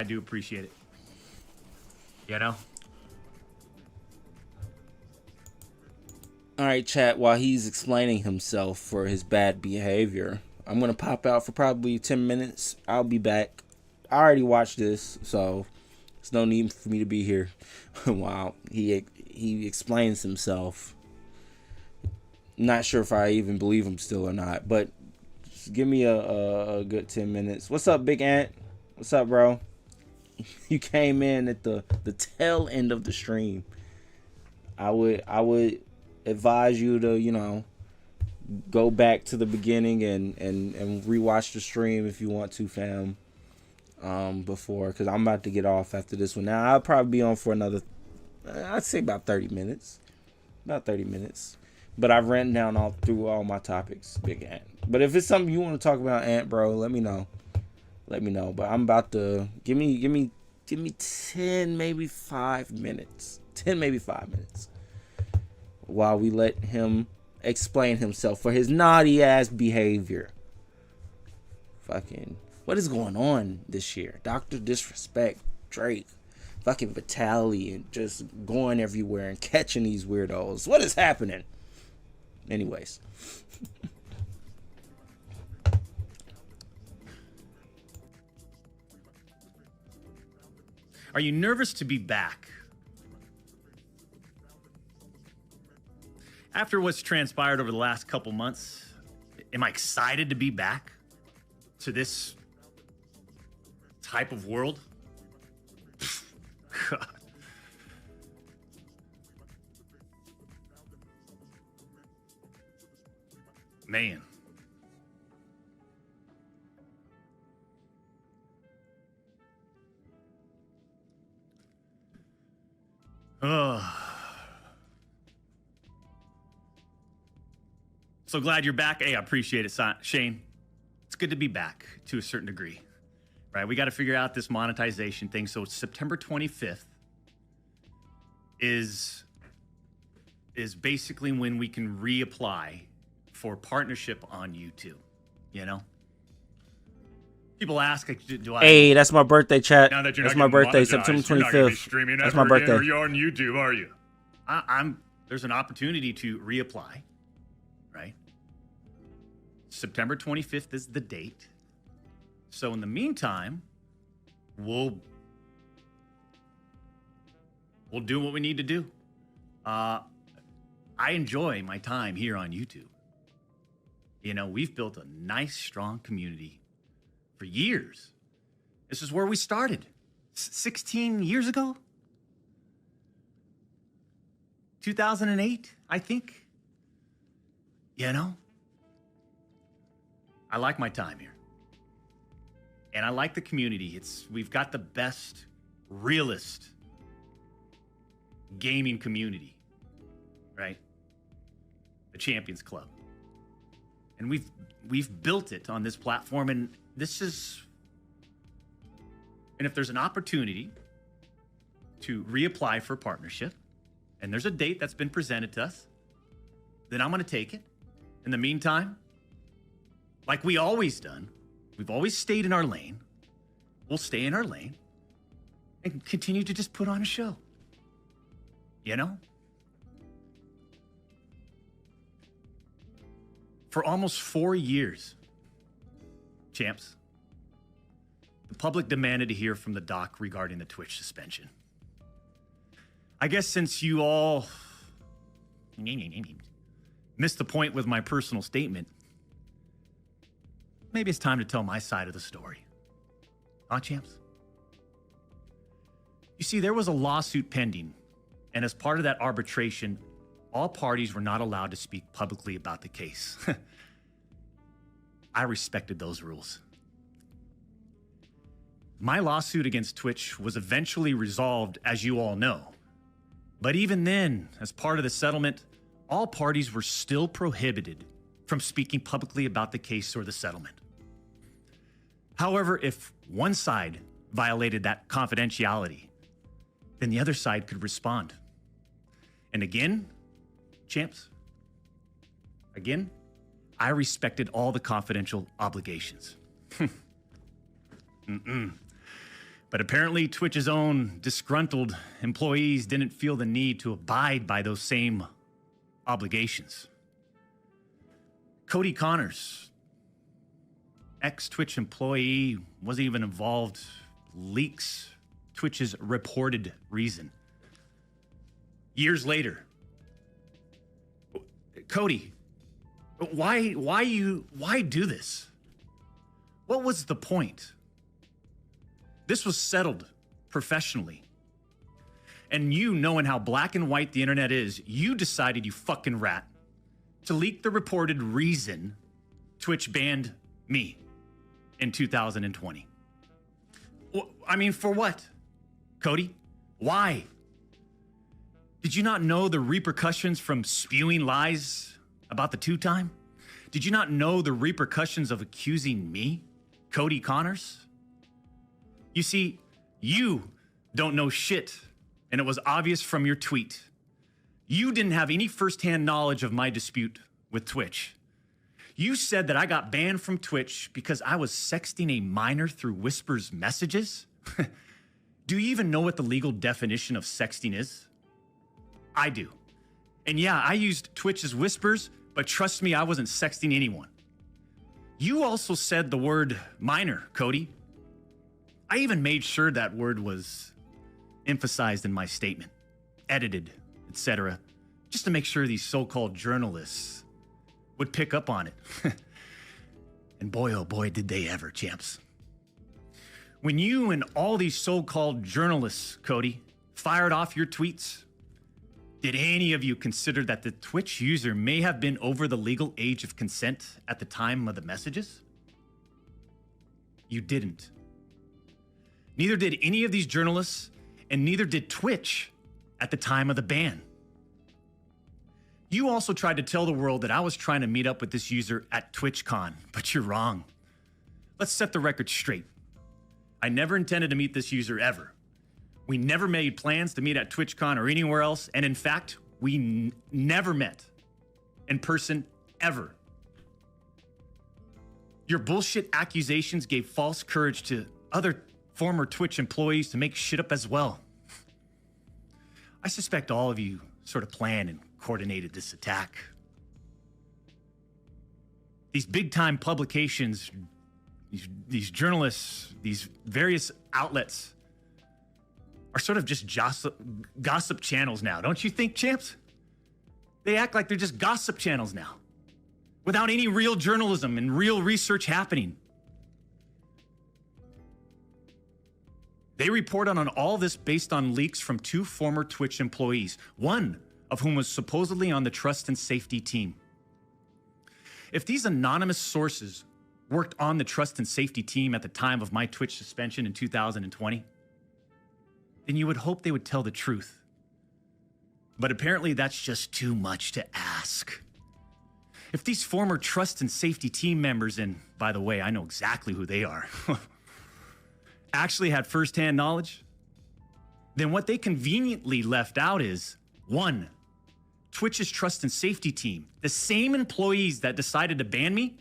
do appreciate it. You know? All right, chat, while he's explaining himself for his bad behavior, I'm going to pop out for probably 10 minutes. I'll be back. I already watched this, so there's no need for me to be here while he explains himself. Not sure if I even believe him still or not, but just give me a good 10 minutes. What's up, Big Ant? What's up, bro? You came in at the tail end of the stream. I would advise you to, go back to the beginning and rewatch the stream if you want to, fam. Before, because I'm about to get off after this one. Now, I'll probably be on for another, I'd say about 30 minutes. About 30 minutes. But I've written down through all my topics, Big Ant. But if it's something you want to talk about, Ant, bro, let me know. Let me know. But I'm about to, give me 10, maybe 5 minutes. 10, maybe 5 minutes. While we let him explain himself for his naughty ass behavior. Fucking, what is going on this year? Dr. Disrespect, Drake, fucking Vitaly, and just going everywhere and catching these weirdos. What is happening? Anyways. Are you nervous to be back? After what's transpired over the last couple months, am I excited to be back to this type of world? God. Man. So glad you're back. Hey, I appreciate it, Shane. It's good to be back to a certain degree, right? We got to figure out this monetization thing. So September 25th is basically when we can reapply for partnership on YouTube, you know? People ask, do I... Hey, that's my birthday, chat. Now that you're that's not my birthday, monetized, September 25th. You're not gonna be streaming that's my birthday. Or you're on YouTube, are you? There's an opportunity to reapply, right? September 25th is the date. So in the meantime, we'll do what we need to do. I enjoy my time here on YouTube. You know, we've built a nice, strong community for years. This is where we started 16 years ago. 2008, I think. You know, I like my time here. And I like the community. We've got the best, realest gaming community, right? The Champions Club. And we've built it on this platform, and if there's an opportunity to reapply for partnership, and there's a date that's been presented to us, then I'm going to take it. In the meantime, like we always done, we've always stayed in our lane. We'll stay in our lane and continue to just put on a show. You know? For almost 4 years, champs, the public demanded to hear from the doc regarding the Twitch suspension. I guess since you all missed the point with my personal statement, maybe it's time to tell my side of the story. Huh, champs? You see, there was a lawsuit pending, and as part of that arbitration, all parties were not allowed to speak publicly about the case. I respected those rules. My lawsuit against Twitch was eventually resolved, as you all know. But even then, as part of the settlement, all parties were still prohibited from speaking publicly about the case or the settlement. However, if one side violated that confidentiality, then the other side could respond. And again, champs, again, I respected all the confidential obligations. But apparently, Twitch's own disgruntled employees didn't feel the need to abide by those same obligations. Cody Connors, ex-Twitch employee, wasn't even involved, leaks Twitch's reported reason. Years later, Cody, why do this? What was the point? This was settled professionally. And you, knowing how black and white the internet is, you decided, you fucking rat, to leak the reported reason Twitch banned me in 2020. I mean, for what? Cody, why? Did you not know the repercussions from spewing lies about the two-time? Did you not know the repercussions of accusing me, Cody Connors? You see, you don't know shit, and it was obvious from your tweet. You didn't have any firsthand knowledge of my dispute with Twitch. You said that I got banned from Twitch because I was sexting a minor through Whisper's messages? Do you even know what the legal definition of sexting is? I do. And yeah, I used Twitch's Whispers, but trust me, I wasn't sexting anyone. You also said the word minor, Cody. I even made sure that word was emphasized in my statement, edited, etc., just to make sure these so-called journalists would pick up on it. And boy, oh boy, did they ever, champs. When you and all these so-called journalists, Cody, fired off your tweets, did any of you consider that the Twitch user may have been over the legal age of consent at the time of the messages? You didn't. Neither did any of these journalists, and neither did Twitch at the time of the ban. You also tried to tell the world that I was trying to meet up with this user at TwitchCon, but you're wrong. Let's set the record straight. I never intended to meet this user ever. We never made plans to meet at TwitchCon or anywhere else, and in fact, we never met in person ever. Your bullshit accusations gave false courage to other former Twitch employees to make shit up as well. I suspect all of you sort of planned and coordinated this attack. These big-time publications, these journalists, these various outlets are sort of just gossip channels now, don't you think, champs? They act like they're just gossip channels now, without any real journalism and real research happening. They report on all this based on leaks from two former Twitch employees, one of whom was supposedly on the trust and safety team. If these anonymous sources worked on the trust and safety team at the time of my Twitch suspension in 2020, then you would hope they would tell the truth. But apparently that's just too much to ask. If these former trust and safety team members, and by the way, I know exactly who they are, actually had firsthand knowledge, then what they conveniently left out is, one, Twitch's trust and safety team, the same employees that decided to ban me,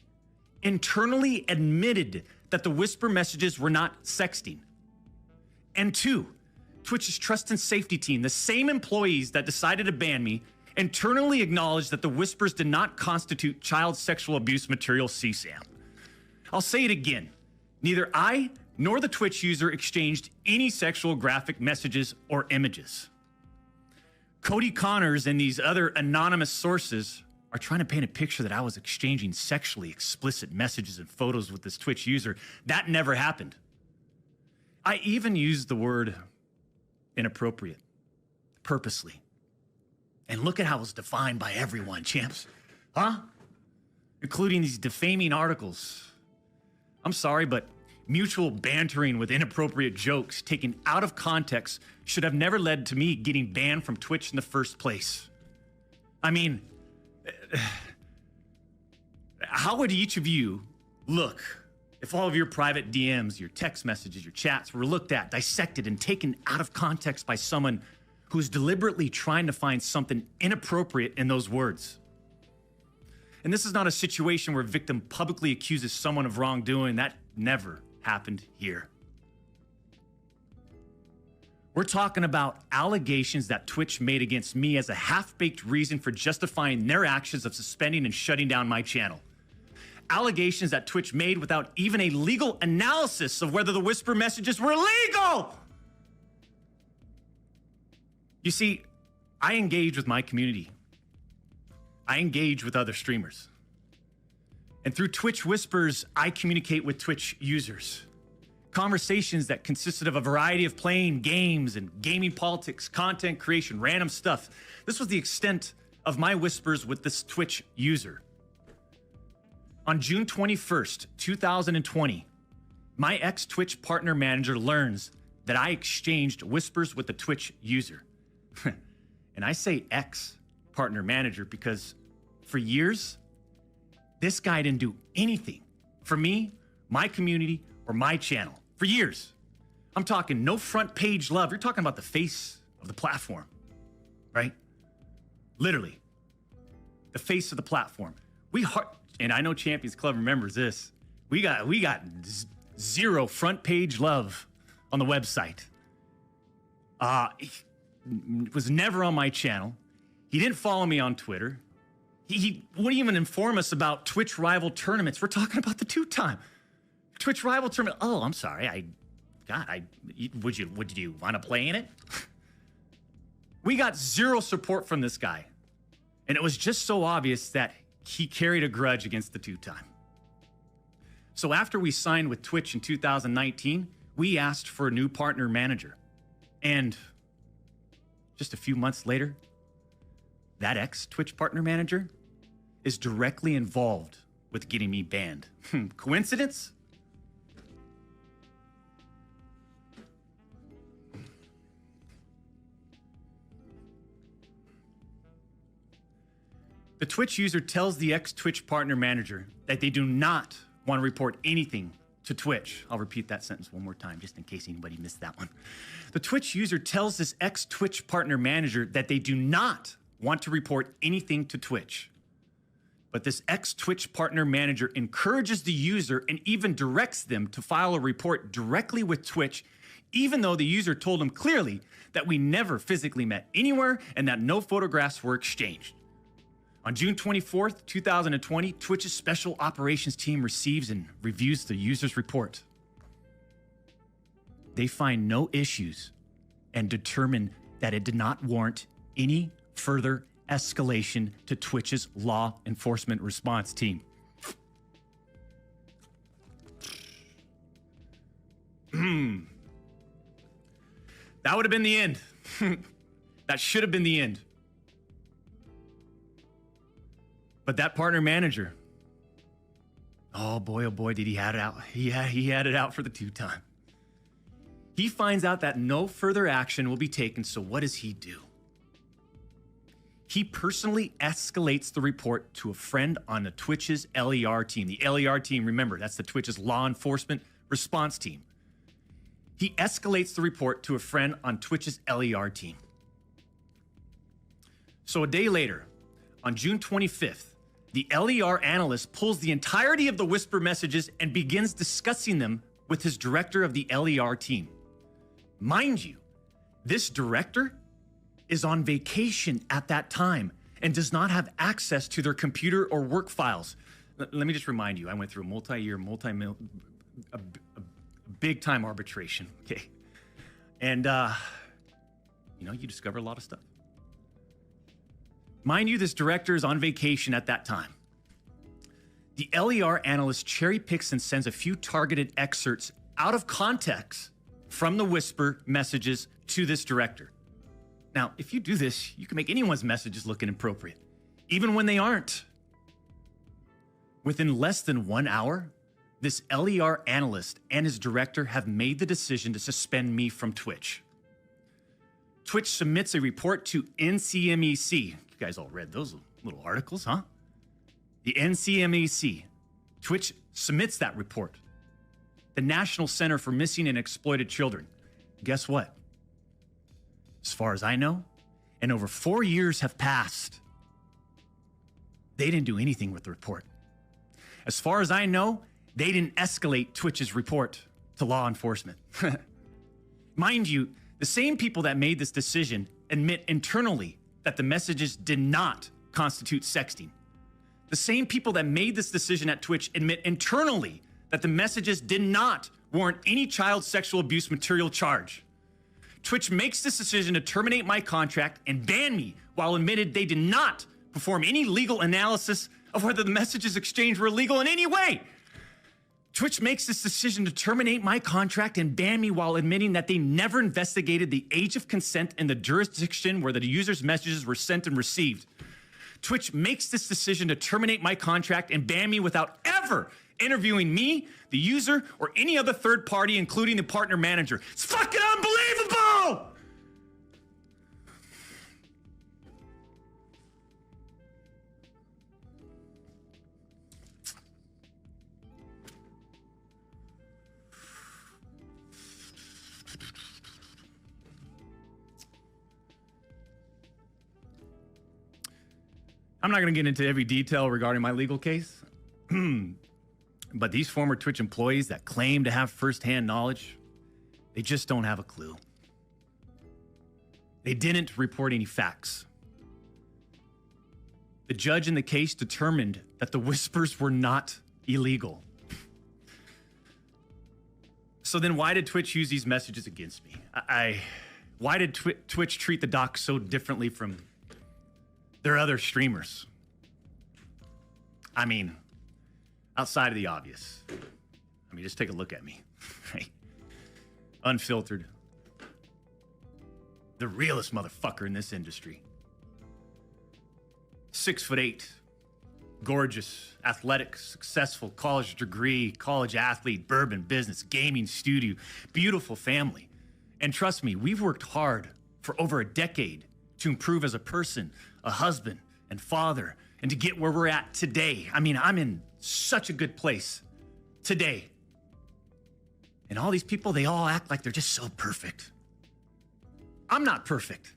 internally admitted that the Whisper messages were not sexting. And two, Twitch's trust and safety team, the same employees that decided to ban me, internally acknowledged that the Whispers did not constitute child sexual abuse material CSAM. I'll say it again. Neither I nor the Twitch user exchanged any sexual graphic messages or images. Cody Connors and these other anonymous sources are trying to paint a picture that I was exchanging sexually explicit messages and photos with this Twitch user. That never happened. I even used the word inappropriate, purposely. And look at how it was defined by everyone, champs. Huh? Including these defaming articles. I'm sorry, but mutual bantering with inappropriate jokes taken out of context should have never led to me getting banned from Twitch in the first place. I mean, how would each of you look if all of your private DMs, your text messages, your chats were looked at, dissected, and taken out of context by someone who's deliberately trying to find something inappropriate in those words? And this is not a situation where a victim publicly accuses someone of wrongdoing. That never happened here. We're talking about allegations that Twitch made against me as a half-baked reason for justifying their actions of suspending and shutting down my channel. Allegations that Twitch made without even a legal analysis of whether the whisper messages were legal. You see, I engage with my community. I engage with other streamers. And through Twitch Whispers, I communicate with Twitch users. Conversations that consisted of a variety of playing games and gaming politics, content creation, random stuff. This was the extent of my whispers with this Twitch user. On June 21st, 2020, my ex-Twitch partner manager learns that I exchanged whispers with the Twitch user. And I say ex-partner manager because for years, this guy didn't do anything for me, my community, or my channel. For years. I'm talking no front page love. You're talking about the face of the platform, right? Literally, the face of the platform. And I know Champions Club remembers this. We got zero front page love on the website. It was never on my channel. He didn't follow me on Twitter. He wouldn't even inform us about Twitch rival tournaments. We're talking about the two-time Twitch rival tournament. Oh, I'm sorry. Would you want to play in it? We got zero support from this guy. And it was just so obvious that he carried a grudge against the two-time. So after we signed with Twitch in 2019, we asked for a new partner manager. And just a few months later, that ex-Twitch partner manager is directly involved with getting me banned. Coincidence? The Twitch user tells the ex-Twitch partner manager that they do not want to report anything to Twitch. I'll repeat that sentence one more time, just in case anybody missed that one. The Twitch user tells this ex-Twitch partner manager that they do not want to report anything to Twitch. But this ex-Twitch partner manager encourages the user and even directs them to file a report directly with Twitch, even though the user told him clearly that we never physically met anywhere and that no photographs were exchanged. On June 24th, 2020, Twitch's special operations team receives and reviews the user's report. They find no issues and determine that it did not warrant any further escalation to Twitch's law enforcement response team. That would have been the end. That should have been the end. But that partner manager, oh boy, did he had it out. He had it out for the two-time. He finds out that no further action will be taken, so what does he do? He personally escalates the report to a friend on the Twitch's LER team. The LER team, remember, that's the Twitch's law enforcement response team. He escalates the report to a friend on Twitch's LER team. So a day later, on June 25th, the LER analyst pulls the entirety of the whisper messages and begins discussing them with his director of the LER team. Mind you, this director is on vacation at that time and does not have access to their computer or work files. Let me just remind you, I went through a multi-year, big-time arbitration, okay? And, you discover a lot of stuff. Mind you, this director is on vacation at that time. The LER analyst cherry picks and sends a few targeted excerpts out of context from the whisper messages to this director. Now, if you do this, you can make anyone's messages look inappropriate, even when they aren't. Within less than 1 hour, this LER analyst and his director have made the decision to suspend me from Twitch. Twitch submits a report to NCMEC. You guys all read those little articles, huh? The NCMEC. Twitch submits that report. The National Center for Missing and Exploited Children. Guess what? As far as I know, and over 4 years have passed, they didn't do anything with the report. As far as I know, they didn't escalate Twitch's report to law enforcement. Mind you, The same people that made this decision admit internally that the messages did not constitute sexting. The same people that made this decision at Twitch admit internally that the messages did not warrant any child sexual abuse material charge. Twitch makes this decision to terminate my contract and ban me while admitted they did not perform any legal analysis of whether the messages exchanged were illegal in any way. Twitch makes this decision to terminate my contract and ban me while admitting that they never investigated the age of consent in the jurisdiction where the user's messages were sent and received. Twitch makes this decision to terminate my contract and ban me without ever interviewing me, the user, or any other third party, including the partner manager. It's fucking unbelievable! I'm not going to get into every detail regarding my legal case, but these former Twitch employees that claim to have firsthand knowledge, they just don't have a clue. They didn't report any facts. The judge in the case determined that the whispers were not illegal. So then why did Twitch use these messages against me? Why did Twitch treat the doc so differently from their other streamers? I mean, outside of the obvious. I mean, just take a look at me. Right? Unfiltered. The realest motherfucker in this industry. 6'8", gorgeous, athletic, successful, college degree, college athlete, bourbon business, gaming studio, beautiful family. And trust me, we've worked hard for over a decade to improve as a person, a husband and father, and to get where we're at today. I mean, I'm in such a good place today. And all these people, they all act like they're just so perfect. I'm not perfect.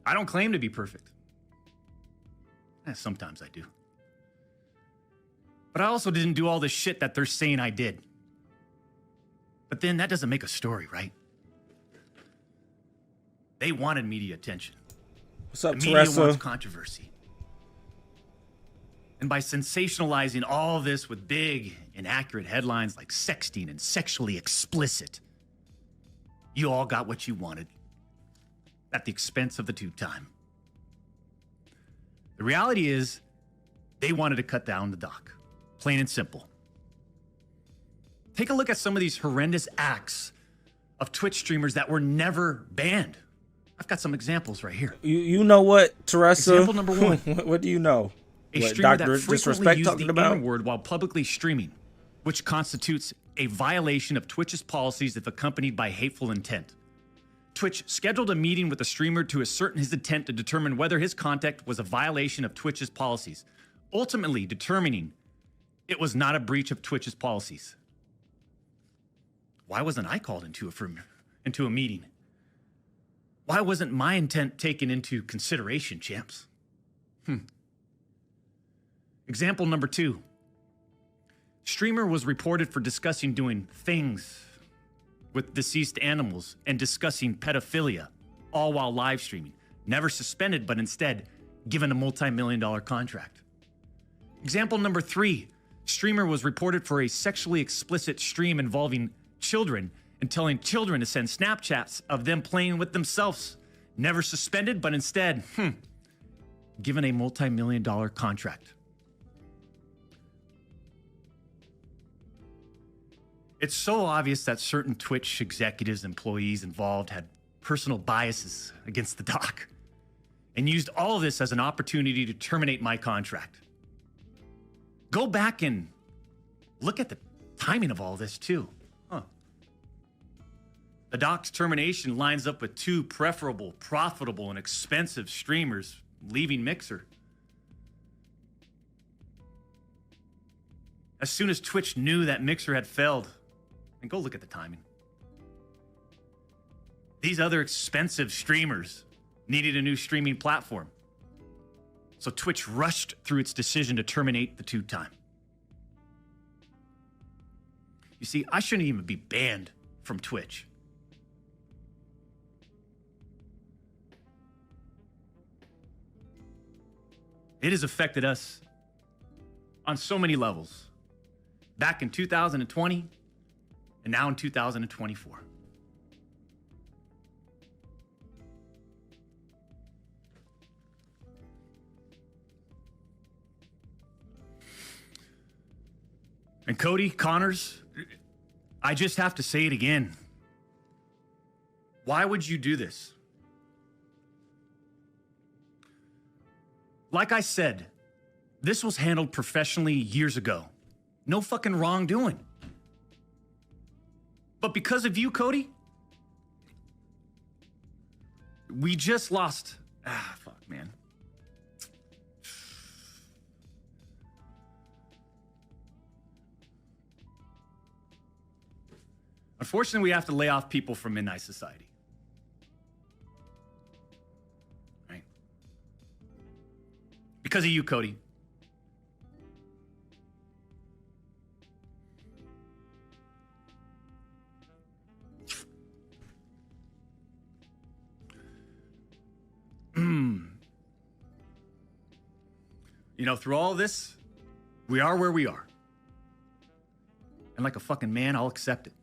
I don't claim to be perfect. Sometimes I do. But I also didn't do all this shit that they're saying I did. But then that doesn't make a story, right? They wanted media attention. What's up, the media Teresa? wants controversy. And by sensationalizing all of this with big, inaccurate headlines like sexting and sexually explicit, you all got what you wanted at the expense of the tube time. The reality is, they wanted to cut down the doc. Plain and simple. Take a look at some of these horrendous acts of Twitch streamers that were never banned. I've got some examples right here. You know what, Teresa? Example number one. What do you know? A What, streamer Dr. that frequently Disrespect used talking the about? N-word while publicly streaming, which constitutes a violation of Twitch's policies if accompanied by hateful intent. Twitch scheduled a meeting with the streamer to ascertain his intent to determine whether his conduct was a violation of Twitch's policies, ultimately determining it was not a breach of Twitch's policies. Why wasn't I called into a meeting? Why wasn't my intent taken into consideration, champs? Example number 2. Streamer was reported for discussing doing things with deceased animals and discussing pedophilia, all while live streaming. Never suspended, but instead given a multi-million-dollar contract. Example number 3. Streamer was reported for a sexually explicit stream involving children and telling children to send Snapchats of them playing with themselves. Never suspended, but instead, given a multi-million-dollar contract. It's so obvious that certain Twitch executives, employees involved had personal biases against the doc and used all of this as an opportunity to terminate my contract. Go back and look at the timing of all this too. The doc's termination lines up with 2 preferable, profitable, and expensive streamers leaving Mixer. As soon as Twitch knew that Mixer had failed, and go look at the timing. These other expensive streamers needed a new streaming platform. So Twitch rushed through its decision to terminate the tube time. You see, I shouldn't even be banned from Twitch. It has affected us on so many levels. Back in 2020 and now in 2024. And Cody Connors, I just have to say it again. Why would you do this? Like I said, this was handled professionally years ago. No fucking wrongdoing. But because of you, Cody, we just lost. Fuck, man. Unfortunately, we have to lay off people from Midnight Society. Right? Because of you, Cody. You know, through all this, we are where we are. And like a fucking man, I'll accept it.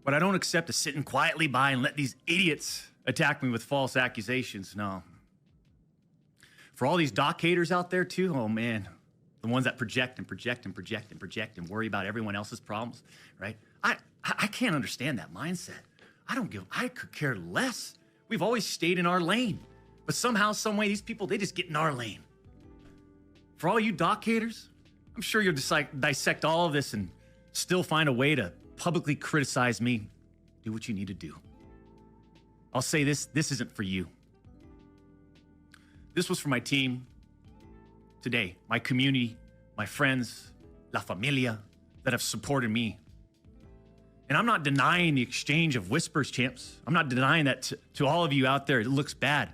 What I don't accept is sitting quietly by and let these idiots attack me with false accusations. No. For all these doc haters out there too, oh man, the ones that project and project and project and project and worry about everyone else's problems, right? I can't understand that mindset. I could care less. We've always stayed in our lane. But somehow, some way, these people, they just get in our lane. For all you doc haters, I'm sure you'll dissect all of this and still find a way to publicly criticize me. Do what you need to do. I'll say this isn't for you. This was for my team today, my community, my friends, La Familia that have supported me. And I'm not denying the exchange of whispers, champs. I'm not denying that to all of you out there. It looks bad.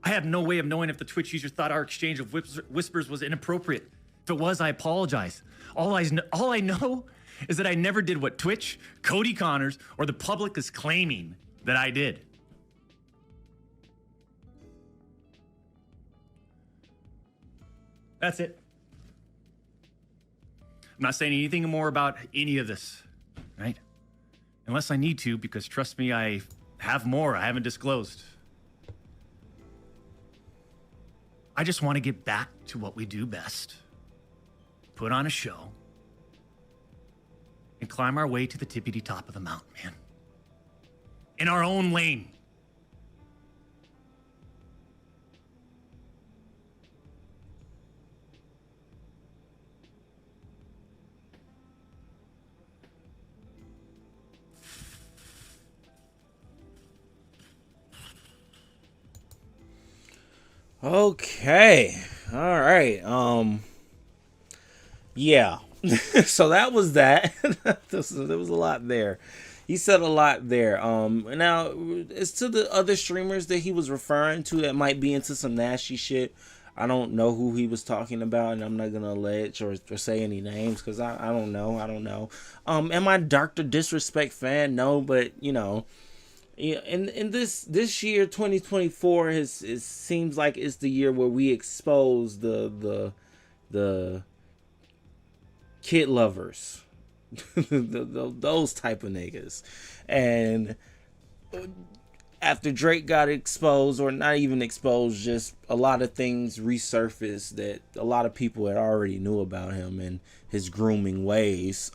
I have no way of knowing if the Twitch user thought our exchange of whispers was inappropriate. If it was, I apologize. All I know is that I never did what Twitch, Cody Connors, or the public is claiming that I did. That's it. I'm not saying anything more about any of this, right? Unless I need to, because trust me, I have more I haven't disclosed. I just want to get back to what we do best. Put on a show and climb our way to the tippity top of the mountain, man. In our own lane. Okay. All right. Yeah. So that was that. There was a lot there. He said a lot there. Now as to the other streamers that he was referring to that might be into some nasty shit, I don't know who he was talking about, and I'm not gonna allege or say any names because I don't know. Am I Dr. Disrespect fan? No, but you know. Yeah, and this year 2024 it seems like it's the year where we expose the kid lovers, those type of niggas. And after Drake got exposed, or not even exposed, just a lot of things resurfaced that a lot of people had already knew about him and his grooming ways.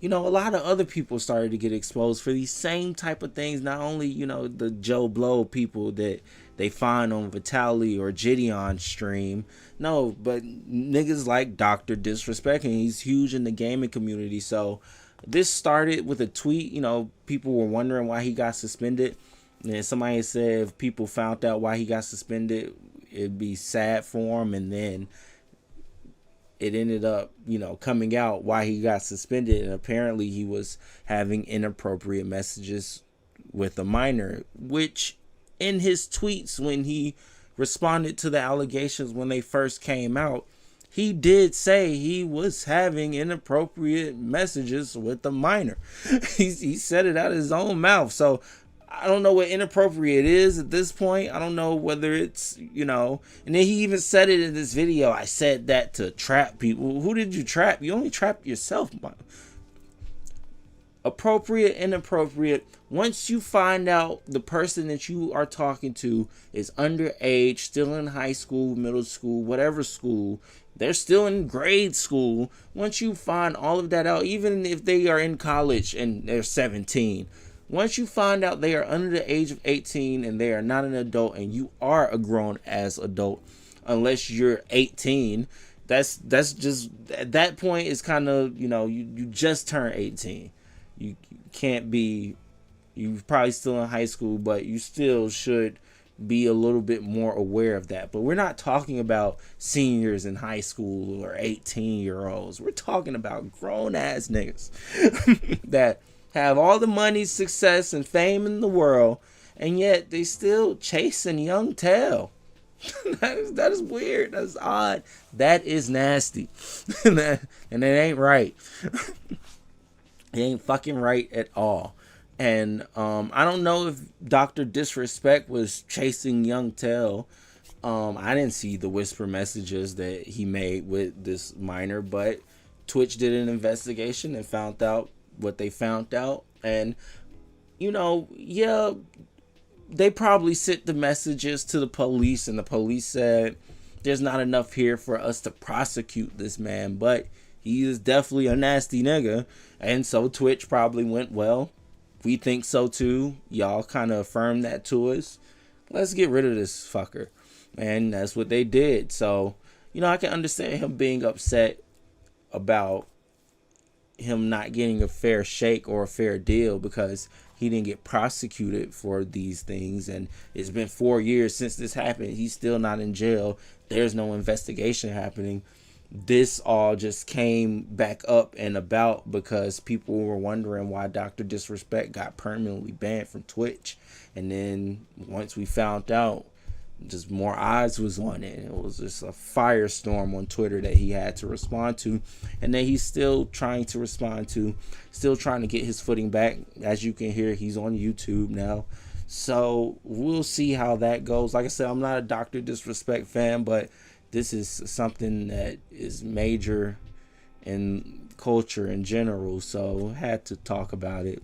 You know, a lot of other people started to get exposed for these same type of things. Not only, you know, the Joe Blow people that they find on Vitaly or Gideon's stream. No, but niggas like Dr. Disrespect, and he's huge in the gaming community. So this started with a tweet. You know, people were wondering why he got suspended. And somebody said if people found out why he got suspended, it'd be sad for him. And then it ended up, you know, coming out why he got suspended. And apparently he was having inappropriate messages with a minor, which in his tweets when he responded to the allegations when they first came out, he did say he was having inappropriate messages with the minor. He said it out of his own mouth. So I don't know what inappropriate is at this point. I don't know whether it's, and then he even said it in this video. I said that to trap people. Who did you trap? You only trapped yourself. Appropriate, inappropriate. Once you find out the person that you are talking to is underage, still in high school, middle school, whatever school, they're still in grade school. Once you find all of that out, even if they are in college and they're 17, once you find out they are under the age of 18 and they are not an adult and you are a grown ass adult, unless you're 18, that's just, at that point, it's kind of, you just turned 18. You can't be, you're probably still in high school, but you still should be a little bit more aware of that. But we're not talking about seniors in high school or 18-year-olds. We're talking about grown-ass niggas that have all the money, success, and fame in the world, and yet they still chasing young tail. That is weird. That's odd. That is nasty. And it ain't right. It ain't fucking right at all. And I don't know if Dr. Disrespect was chasing Young Tell. I didn't see the whisper messages that he made with this minor, but Twitch did an investigation and found out what they found out. And, they probably sent the messages to the police, and the police said there's not enough here for us to prosecute this man, but he is definitely a nasty nigga. And so Twitch probably went, well, we think so too. Y'all kind of affirmed that to us. Let's get rid of this fucker. And that's what they did. So, I can understand him being upset about him not getting a fair shake or a fair deal because he didn't get prosecuted for these things. And it's been 4 years since this happened. He's still not in jail. There's no investigation happening. This all just came back up and about because people were wondering why Dr. Disrespect got permanently banned from Twitch. And then once we found out, just more eyes was on it. It was just a firestorm on Twitter that he had to respond to, and that he's still trying to respond to, still trying to get his footing back. As you can hear, he's on YouTube now. So we'll see how that goes. Like I said, I'm not a Dr. Disrespect fan, but this is something that is major in culture in general, so had to talk about it.